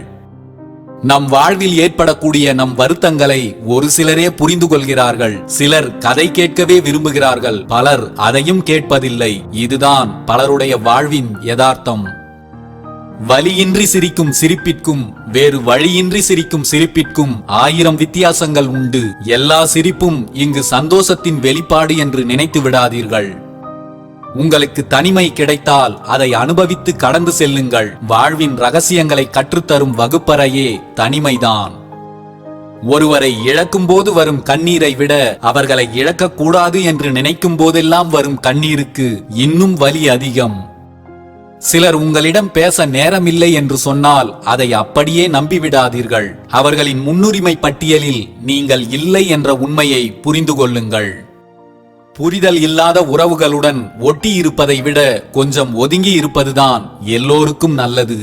நம் வாழ்வில் ஏற்படக்கூடிய நம் வருத்தங்களை ஒரு சிலரே புரிந்து கொள்கிறார்கள். சிலர் கதை கேட்கவே விரும்புகிறார்கள், பலர் அதையும் கேட்பதில்லை. இதுதான் பலருடைய வாழ்வின் யதார்த்தம். வலியின்றி சிரிக்கும் சிரிப்பிற்கும் வேறு வழியின்றி சிரிக்கும் சிரிப்பிற்கும் 1000 வித்தியாசங்கள் உண்டு. எல்லா சிரிப்பும் இங்கு சந்தோஷத்தின் வெளிப்பாடு என்று நினைத்து விடாதீர்கள். உங்களுக்கு தனிமை கிடைத்தால் அதை அனுபவித்து கடந்து செல்லுங்கள். வாழ்வின் ரகசியங்களை கற்றுத்தரும் வகுப்பறையே தனிமைதான். ஒருவரை இழக்கும் போது வரும் கண்ணீரை விட அவர்களை இழக்கக்கூடாது என்று நினைக்கும் போதெல்லாம் வரும் கண்ணீருக்கு இன்னும் வலி அதிகம். சிலர் உங்களிடம் பேச நேரமில்லை என்று சொன்னால் அதை அப்படியே நம்பிவிடாதீர்கள். அவர்களின் முன்னுரிமை பட்டியலில் நீங்கள் இல்லை என்ற உண்மையை புரிந்து கொள்ளுங்கள். புரிதல் இல்லாத உறவுகளுடன் ஒட்டி இருப்பதை விட கொஞ்சம் ஒதுங்கி இருப்பதுதான் எல்லோருக்கும் நல்லது.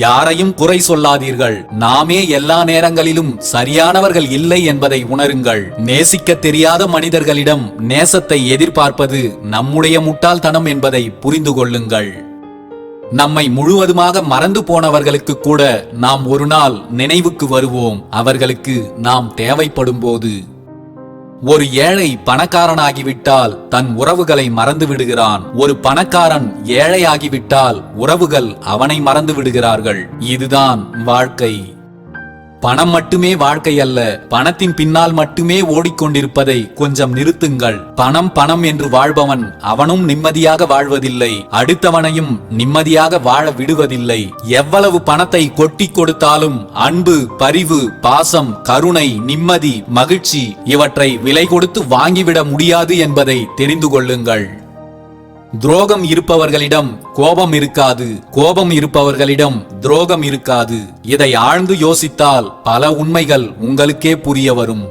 யாரையும் குறை சொல்லாதீர்கள். நாமே எல்லா நேரங்களிலும் சரியானவர்கள் இல்லை என்பதை உணருங்கள். நேசிக்க தெரியாத மனிதர்களிடம் நேசத்தை எதிர்பார்ப்பது நம்முடைய முட்டாள்தனம் என்பதை புரிந்து கொள்ளுங்கள். நம்மை முழுவதுமாக மறந்து போனவர்களுக்கு கூட நாம் ஒரு நாள் நினைவுக்கு வருவோம், அவர்களுக்கு நாம் தேவைப்படும் போது. ஒரு ஏழை பணக்காரனாகிவிட்டால் தன் உறவுகளை மறந்து விடுகிறான். ஒரு பணக்காரன் ஏழையாகிவிட்டால் உறவுகள் அவனை மறந்து விடுகிறார்கள். இதுதான் வாழ்க்கை. பணம் மட்டுமே வாழ்க்கை அல்ல. பணத்தின் பின்னால் மட்டுமே ஓடிக்கொண்டிருப்பதை கொஞ்சம் நிறுத்துங்கள். பணம் பணம் என்று வாழ்பவன் அவனும் நிம்மதியாக வாழ்வதில்லை, அடுத்தவனையும் நிம்மதியாக வாழ விடுவதில்லை. எவ்வளவு பணத்தை கொட்டி கொடுத்தாலும் அன்பு, பரிவு, பாசம், கருணை, நிம்மதி, மகிழ்ச்சி இவற்றை விலை கொடுத்து வாங்கிவிட முடியாது என்பதை தெரிந்து கொள்ளுங்கள். துரோகம் இருப்பவர்களிடம் கோபம் இருக்காது, கோபம் இருப்பவர்களிடம் துரோகம் இருக்காது. இதை ஆழ்ந்து யோசித்தால் பல உண்மைகள் உங்களுக்கே புரிய வரும்.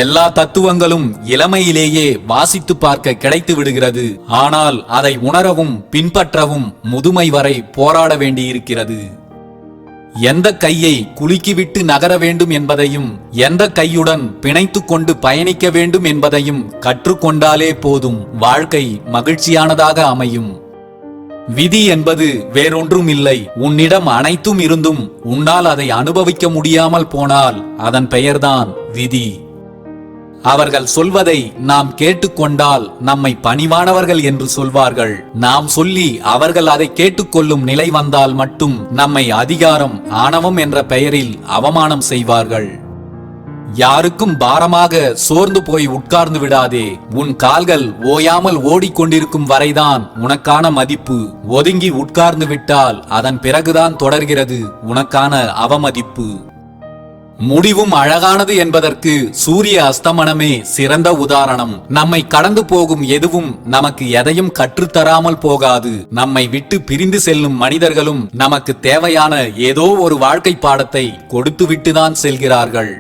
எல்லா தத்துவங்களும் இளமையிலேயே வாசித்து பார்க்க கிடைத்து விடுகிறது. ஆனால் அதை உணரவும் பின்பற்றவும் முதுமை வரை போராட வேண்டியிருக்கிறது. எந்த கையை குலுக்கிவிட்டு நகர வேண்டும் என்பதையும் எந்த கையுடன் பிணைத்து கொண்டு பயணிக்க வேண்டும் என்பதையும் கற்றுக்கொண்டாலே போதும், வாழ்க்கை மகிழ்ச்சியானதாக அமையும். விதி என்பது வேறொன்றும் இல்லை. உன்னிடம் அனைத்தும் இருந்தும் உன்னால் அதை அனுபவிக்க முடியாமல் போனால் அதன் பெயர்தான் விதி. அவர்கள் சொல்வதை நாம் கேட்டுக்கொண்டால் நம்மை பணிவானவர்கள் என்று சொல்வார்கள். நாம் சொல்லி அவர்கள் அதை கேட்டுக்கொள்ளும் நிலை வந்தால் மட்டும் நம்மை அதிகாரம், ஆணவம் என்ற பெயரில் அவமானம் செய்வார்கள். யாருக்கும் பாரமாக சோர்ந்து போய் உட்கார்ந்து விடாதே. உன் கால்கள் ஓயாமல் ஓடிக்கொண்டிருக்கும் வரைதான் உனக்கான மதிப்பு. ஒதுங்கி உட்கார்ந்து விட்டால் அதன் பிறகுதான் தொடர்கிறது உனக்கான அவமதிப்பு. முடிவும் அழகானது என்பதற்கு சூரிய அஸ்தமனமே சிறந்த உதாரணம். நம்மை கடந்து போகும் எதுவும் நமக்கு எதையும் கற்றுத்தராமல் போகாது. நம்மை விட்டு பிரிந்து செல்லும் மனிதர்களும் நமக்கு தேவையான ஏதோ ஒரு வாழ்க்கை பாடத்தை கொடுத்துவிட்டுதான் செல்கிறார்கள்.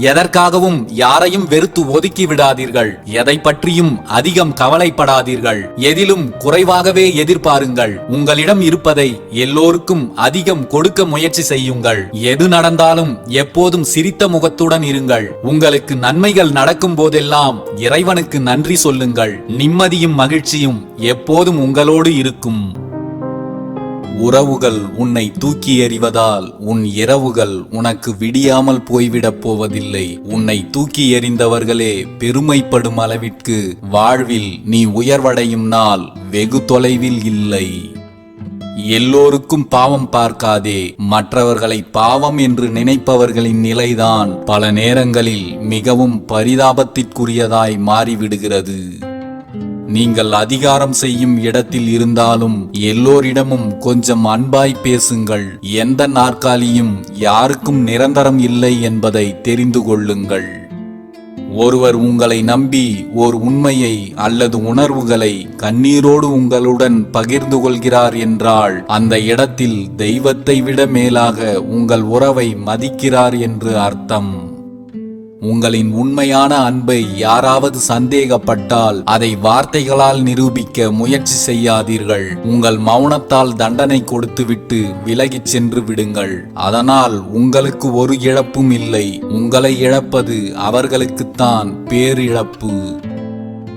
எதற்காகவும் யாரையும் வெறுத்து ஒதுக்கி விடாதீர்கள். எதை பற்றியும் அதிகம் கவலைப்படாதீர்கள். எதிலும் குறைவாகவே எதிர்பாருங்கள். உங்களிடம் இருப்பதை எல்லோருக்கும் அதிகம் கொடுக்க முயற்சி செய்யுங்கள். எது நடந்தாலும் எப்போதும் சிரித்த முகத்துடன் இருங்கள். உங்களுக்கு நன்மைகள் நடக்கும் போதெல்லாம் இறைவனுக்கு நன்றி சொல்லுங்கள். நிம்மதியும் மகிழ்ச்சியும் எப்போதும் உங்களோடு இருக்கும். உறவுகள் உன்னை தூக்கி எறிவதால் உன் இரவுகள் உனக்கு விடியாமல் போய்விடப் போவதில்லை. உன்னை தூக்கி எறிந்தவர்களே பெருமைப்படும் அளவிற்கு வாழ்வில் நீ உயர்வடையும் நாள் வெகு தொலைவில் இல்லை. எல்லோருக்கும் பாவம் பார்க்காதே. மற்றவர்களை பாவம் என்று நினைப்பவர்களின் நிலைதான் பல நேரங்களில் மிகவும் பரிதாபத்திற்குரியதாய் மாறிவிடுகிறது. நீங்கள் அதிகாரம் செய்யும் இடத்தில் இருந்தாலும் எல்லோரிடமும் கொஞ்சம் அன்பாய் பேசுங்கள். எந்த நாற்காலியும் யாருக்கும் நிரந்தரம் இல்லை என்பதை தெரிந்து கொள்ளுங்கள். ஒருவர் உங்களை நம்பி ஓர் உண்மையை அல்லது உணர்வுகளை கண்ணீரோடு உங்களுடன் பகிர்ந்து கொள்கிறார் என்றால் அந்த இடத்தில் தெய்வத்தை விட மேலாக உங்கள் உறவை மதிக்கிறார் என்று அர்த்தம். உங்களின் உண்மையான அன்பை யாராவது சந்தேகப்பட்டால் அதை வார்த்தைகளால் நிரூபிக்க முயற்சி செய்யாதீர்கள். உங்கள் மௌனத்தால் தண்டனை கொடுத்துவிட்டு விலகிச் சென்று விடுங்கள். அதனால் உங்களுக்கு ஒரு இழப்பும் இல்லை. உங்களை இழப்பது அவர்களுக்குத்தான் பேரிழப்பு.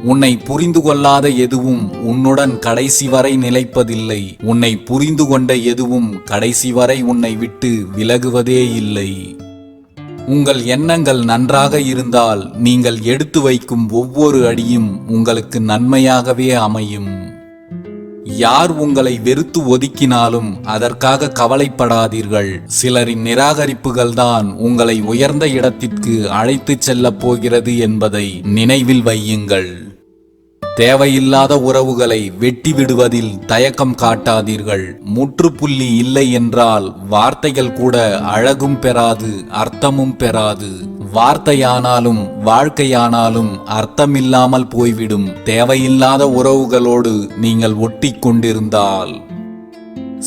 உன்னை புரிந்து கொள்ளாத எதுவும் உன்னுடன் கடைசி வரை நிலைப்பதில்லை. உன்னை புரிந்து கொண்ட எதுவும் கடைசி வரை உன்னை விட்டு விலகுவதே இல்லை. உங்கள் எண்ணங்கள் நன்றாக இருந்தால் நீங்கள் எடுத்து வைக்கும் ஒவ்வொரு அடியும் உங்களுக்கு நன்மையாகவே அமையும். யார் உங்களை வெறுத்து ஒதுக்கினாலும் அதற்காக கவலைப்படாதீர்கள். சிலரின் நிராகரிப்புகள்தான் உங்களை உயர்ந்த இடத்திற்கு அழைத்துச் செல்லப் போகிறது என்பதை நினைவில் வையுங்கள். தேவையில்லாத உறவுகளை வெட்டி விடுவதில் தயக்கம் காட்டாதீர்கள். முற்றுப்புள்ளி இல்லை என்றால் வார்த்தைகள் கூட அழகும் பெறாது, அர்த்தமும் பெறாது. வார்த்தையானாலும் வாழ்க்கையானாலும் அர்த்தமில்லாமல் போய்விடும். தேவையில்லாத உறவுகளோடு நீங்கள் ஒட்டி கொண்டிருந்தால்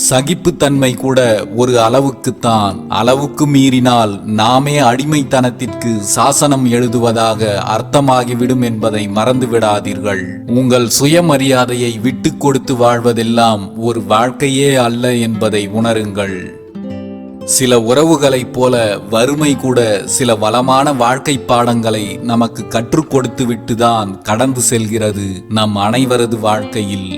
சகிப்புத்தன்மை கூட ஒரு அளவுக்குத்தான். அளவுக்கு மீறினால் நாமே அடிமைத்தனத்திற்கு சாசனம் எழுதுவதாக அர்த்தமாகிவிடும் என்பதை மறந்துவிடாதீர்கள். உங்கள் சுயமரியாதையை விட்டு கொடுத்து வாழ்வதெல்லாம் ஒரு வாழ்க்கையே அல்ல என்பதை உணருங்கள். சில உறவுகளைப் போல வறுமை கூட சில வளமான வாழ்க்கை பாடங்களை நமக்கு கற்றுக் கொடுத்து விட்டுதான் கடந்து செல்கிறது நம் அனைவரது வாழ்க்கையில்.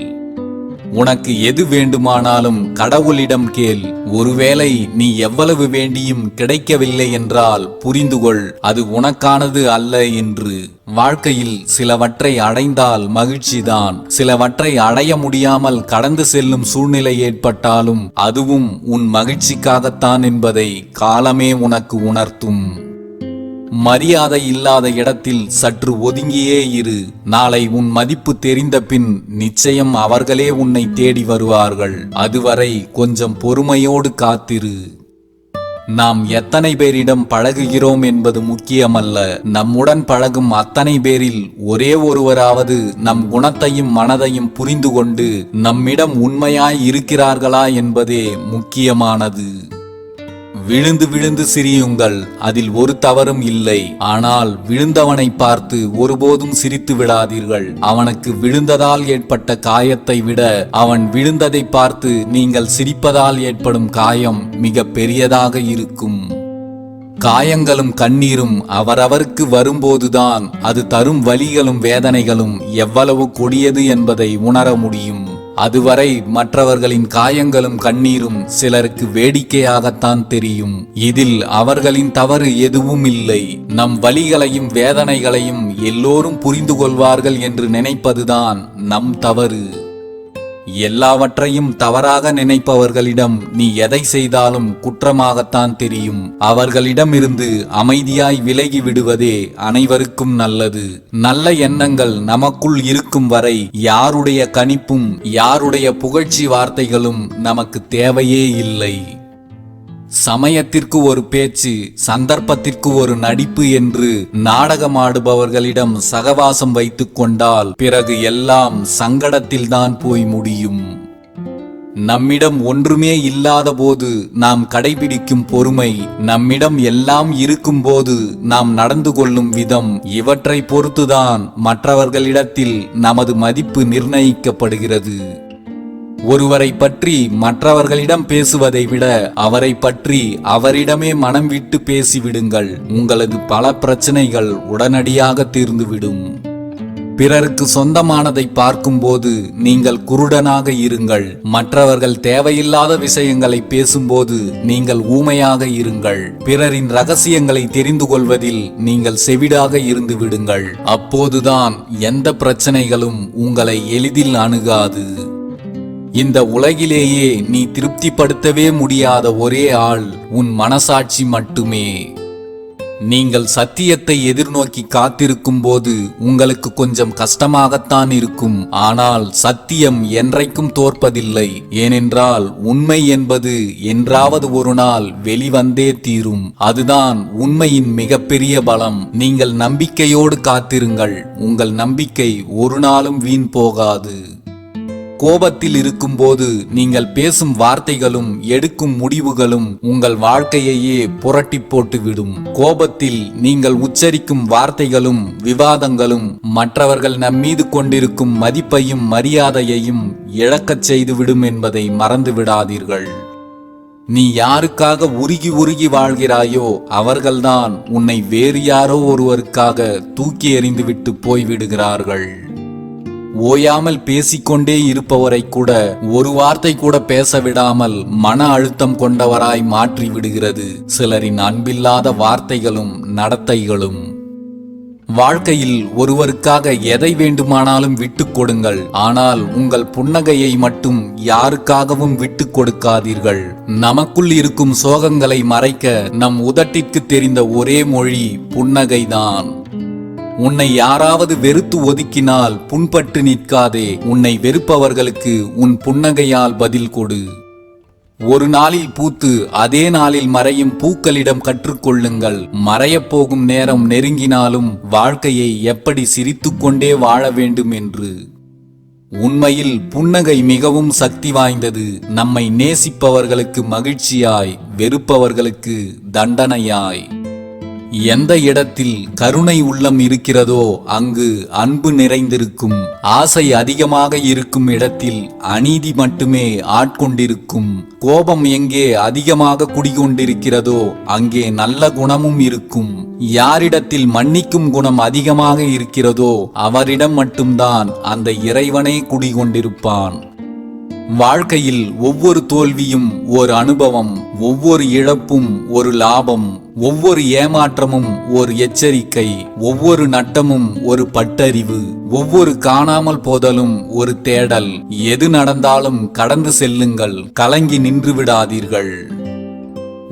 உனக்கு எது வேண்டுமானாலும் கடவுளிடம் கேள். ஒருவேளை நீ எவ்வளவு வேண்டியும் கிடைக்கவில்லை என்றால் புரிந்துகொள், அது உனக்கானது அல்ல என்று. வாழ்க்கையில் சிலவற்றை அடைந்தால் மகிழ்ச்சிதான். சிலவற்றை அடைய முடியாமல் கடந்து செல்லும் சூழ்நிலை ஏற்பட்டாலும் அதுவும் உன் மகிழ்ச்சிக்காகத்தான் என்பதை காலமே உனக்கு உணர்த்தும். மரியாதை இல்லாத இடத்தில் சற்று ஒதுங்கியே இரு. நாளை உன் மதிப்பு தெரிந்த பின் நிச்சயம் அவர்களே உன்னை தேடி வருவார்கள். அதுவரை கொஞ்சம் பொறுமையோடு காத்திரு. நாம் எத்தனை பேரிடம் பழகுகிறோம் என்பது முக்கியமல்ல. நம்முடன் பழகும் அத்தனை பேரில் ஒரே ஒருவராவது நம் குணத்தையும் மனதையும் புரிந்து கொண்டு நம்மிடம் உண்மையாய் இருக்கிறார்களா என்பதே முக்கியமானது. விழுந்து விழுந்து சிரியுங்கள், அதில் ஒரு தவறும் இல்லை. ஆனால் விழுந்தவனை பார்த்து ஒருபோதும் சிரித்து விடாதீர்கள். அவனுக்கு விழுந்ததால் ஏற்பட்ட காயத்தை விட அவன் விழுந்ததை பார்த்து நீங்கள் சிரிப்பதால் ஏற்படும் காயம் மிக பெரியதாக இருக்கும். காயங்களும் கண்ணீரும் அவரவருக்கு வரும்போதுதான் அது தரும் வலிகளும் வேதனைகளும் எவ்வளவு கொடியது என்பதை உணர முடியும். அதுவரை மற்றவர்களின் காயங்களும் கண்ணீரும் சிலருக்கு வேடிக்கையாகத்தான் தெரியும். இதில் அவர்களின் தவறு எதுவும் இல்லை. நம் வலிகளையும் வேதனைகளையும் எல்லோரும் புரிந்து கொள்வார்கள் என்று நினைப்பதுதான் நம் தவறு. எல்லாவற்றையும் தவறாக நினைப்பவர்களிடம் நீ எதை செய்தாலும் குற்றமாகத்தான் தெரியும். அவர்களிடமிருந்து அமைதியாய் விலகி விடுவதே அனைவருக்கும் நல்லது. நல்ல எண்ணங்கள் நமக்குள் இருக்கும் வரை யாருடைய கணிப்பும் யாருடைய புகழ்ச்சி வார்த்தைகளும் நமக்கு தேவையே இல்லை. சமயத்திற்கு ஒரு பேச்சு, சந்தர்ப்பத்திற்கு ஒரு நடிப்பு என்று நாடகமாடுபவர்களிடம் சகவாசம் வைத்துக் கொண்டால் பிறகு எல்லாம் சங்கடத்தில்தான் போய் முடியும். நம்மிடம் ஒன்றுமே இல்லாத போது நாம் கடைபிடிக்கும் பொறுமை, நம்மிடம் எல்லாம் இருக்கும் போது நாம் நடந்து கொள்ளும் விதம், இவற்றை பொறுத்துதான் மற்றவர்களிடத்தில் நமது மதிப்பு நிர்ணயிக்கப்படுகிறது. ஒருவரை பற்றி மற்றவர்களிடம் பேசுவதை விட அவரை பற்றி அவரிடமே மனம் விட்டு பேசிவிடுங்கள். உங்களது பல பிரச்சனைகள் உடனடியாக தீர்ந்துவிடும். பிறருக்கு சொந்தமானதை பார்க்கும்போது நீங்கள் குருடனாக இருங்கள். மற்றவர்கள் தேவையில்லாத விஷயங்களை பேசும்போது நீங்கள் ஊமையாக இருங்கள். பிறரின் ரகசியங்களை தெரிந்து கொள்வதில் நீங்கள் செவிடாக இருந்து விடுங்கள். அப்போதுதான் எந்த பிரச்சனைகளும் உங்களை எளிதில் அணுகாது. இந்த உலகிலேயே நீ திருப்திப்படுத்தவே முடியாத ஒரே ஆள் உன் மனசாட்சி மட்டுமே. நீங்கள் சத்தியத்தை எதிர்நோக்கி காத்திருக்கும் போது உங்களுக்கு கொஞ்சம் கஷ்டமாகத்தான் இருக்கும். ஆனால் சத்தியம் என்றைக்கும் தோற்பதில்லை. ஏனென்றால் உண்மை என்பது என்றாவது ஒரு நாள் வெளிவந்தே தீரும். அதுதான் உண்மையின் மிகப்பெரிய பலம். நீங்கள் நம்பிக்கையோடு காத்திருங்கள். உங்கள் நம்பிக்கை ஒரு நாளும் வீண் போகாது. கோபத்தில் இருக்கும்போது நீங்கள் பேசும் வார்த்தைகளும் எடுக்கும் முடிவுகளும் உங்கள் வாழ்க்கையையே புரட்டி போட்டுவிடும். கோபத்தில் நீங்கள் உச்சரிக்கும் வார்த்தைகளும் விவாதங்களும் மற்றவர்கள் நம்மீது கொண்டிருக்கும் மதிப்பையும் மரியாதையையும் இழக்கச் செய்துவிடும் என்பதை மறந்து விடாதீர்கள். நீ யாருக்காக உருகி உருகி வாழ்கிறாயோ அவர்கள்தான் உன்னை வேறு யாரோ ஒருவருக்காக தூக்கி எறிந்துவிட்டு போய்விடுகிறார்கள். ஓயாமல் பேசிக்கொண்டே இருப்பவரை கூட ஒரு வார்த்தை கூட பேச விடாமல் மன அழுத்தம் கொண்டவராய் மாற்றி விடுகிறது சிலரின் அன்பில்லாத வார்த்தைகளும் நடத்தைகளும். வாழ்க்கையில் ஒருவருக்காக எதை வேண்டுமானாலும் விட்டுக் கொடுங்கள். ஆனால் உங்கள் புன்னகையை மட்டும் யாருக்காகவும் விட்டுக் கொடுக்காதீர்கள். நமக்குள் இருக்கும் சோகங்களை மறைக்க நம் உதட்டிற்கு தெரிந்த ஒரே மொழி புன்னகைதான். உன்னை யாராவது வெறுத்து ஒதுக்கினால் புண்பட்டு நிற்காதே. உன்னை வெறுப்பவர்களுக்கு உன் புன்னகையால் பதில் கொடு. ஒரு நாளில் பூத்து அதே நாளில் மறையும் பூக்களிடம் கற்றுக்கொள்ளுங்கள். மறையப் போகும் நேரம் நெருங்கினாலும் வாழ்க்கையை எப்படி சிரித்துக்கொண்டே வாழ வேண்டும் என்று. உண்மையில் புன்னகை மிகவும் சக்தி வாய்ந்தது. நம்மை நேசிப்பவர்களுக்கு மகிழ்ச்சியாய், வெறுப்பவர்களுக்கு தண்டனையாய். எந்த இடத்தில் கருணை உள்ளம் இருக்கிறதோ அங்கு அன்பு நிறைந்திருக்கும். ஆசை அதிகமாக இருக்கும் இடத்தில் அநீதி மட்டுமே ஆட்கொண்டிருக்கும். கோபம் எங்கே அதிகமாக குடிகொண்டிருக்கிறதோ அங்கே நல்ல குணமும் இருக்கும். யாரிடத்தில் மன்னிக்கும் குணம் அதிகமாக இருக்கிறதோ அவரிடம் மட்டும்தான் அந்த இறைவனே குடிகொண்டிருப்பான். வாழ்க்கையில் ஒவ்வொரு தோல்வியும் ஒரு அனுபவம், ஒவ்வொரு இழப்பும் ஒரு லாபம், ஒவ்வொரு ஏமாற்றமும் ஒரு எச்சரிக்கை, ஒவ்வொரு நட்டமும் ஒரு பட்டறிவு, ஒவ்வொரு காணாமல் போதலும் ஒரு தேடல். எது நடந்தாலும் கடந்து செல்லுங்கள், கலங்கி நின்று விடாதீர்கள்.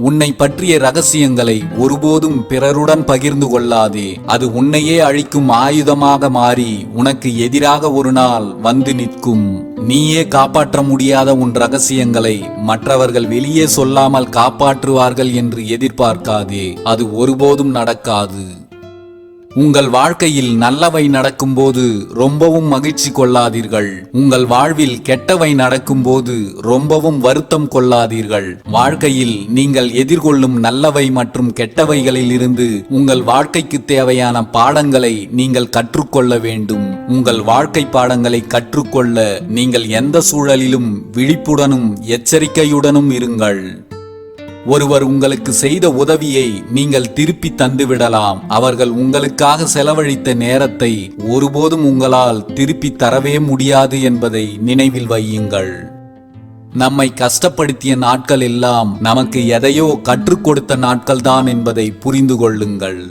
உன்னை பற்றிய ரகசியங்களை ஒருபோதும் பிறருடன் பகிர்ந்து கொள்ளாதே. அது உன்னையே அழிக்கும் ஆயுதமாக மாறி உனக்கு எதிராக ஒரு நாள் வந்து நிற்கும். நீயே காப்பாற்ற முடியாத உன் ரகசியங்களை மற்றவர்கள் வெளியே சொல்லாமல் காப்பாற்றுவார்கள் என்று எதிர்பார்க்காதே. அது ஒருபோதும் நடக்காது. உங்கள் வாழ்க்கையில் நல்லவை நடக்கும்போது ரொம்பவும் மகிழ்ச்சி கொள்ளாதீர்கள். உங்கள் வாழ்வில் கெட்டவை நடக்கும்போது ரொம்பவும் வருத்தம் கொள்ளாதீர்கள். வாழ்க்கையில் நீங்கள் எதிர்கொள்ளும் நல்லவை மற்றும் கெட்டவைகளில் இருந்து உங்கள் வாழ்க்கைக்கு தேவையான பாடங்களை நீங்கள் கற்றுக்கொள்ள வேண்டும். உங்கள் வாழ்க்கை பாடங்களை கற்றுக்கொள்ள நீங்கள் எந்த சூழலிலும் விழிப்புடனும் எச்சரிக்கையுடனும் இருங்கள். ஒருவர் உங்களுக்கு செய்த உதவியை நீங்கள் திருப்பி தந்துவிடலாம். அவர்கள் உங்களுக்காக செலவழித்த நேரத்தை ஒருபோதும் உங்களால் திருப்பி தரவே முடியாது என்பதை நினைவில் வையுங்கள். நம்மை கஷ்டப்படுத்திய நாட்கள் எல்லாம் நமக்கு எதையோ கற்றுக் கொடுத்த நாட்கள்தான் என்பதை புரிந்து கொள்ளுங்கள்.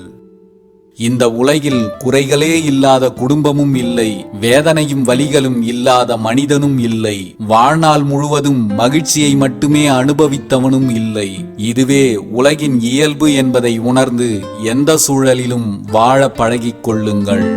இந்த உலகில் குறைகளே இல்லாத குடும்பமும் இல்லை, வேதனையும் வலிகளும் இல்லாத மனிதனும் இல்லை, வாழ்நாள் முழுவதும் மகிழ்ச்சியை மட்டுமே அனுபவித்தவனும் இல்லை. இதுவே உலகின் இயல்பு என்பதை உணர்ந்து எந்த சூழலிலும் வாழ பழகிக் கொள்ளுங்கள்.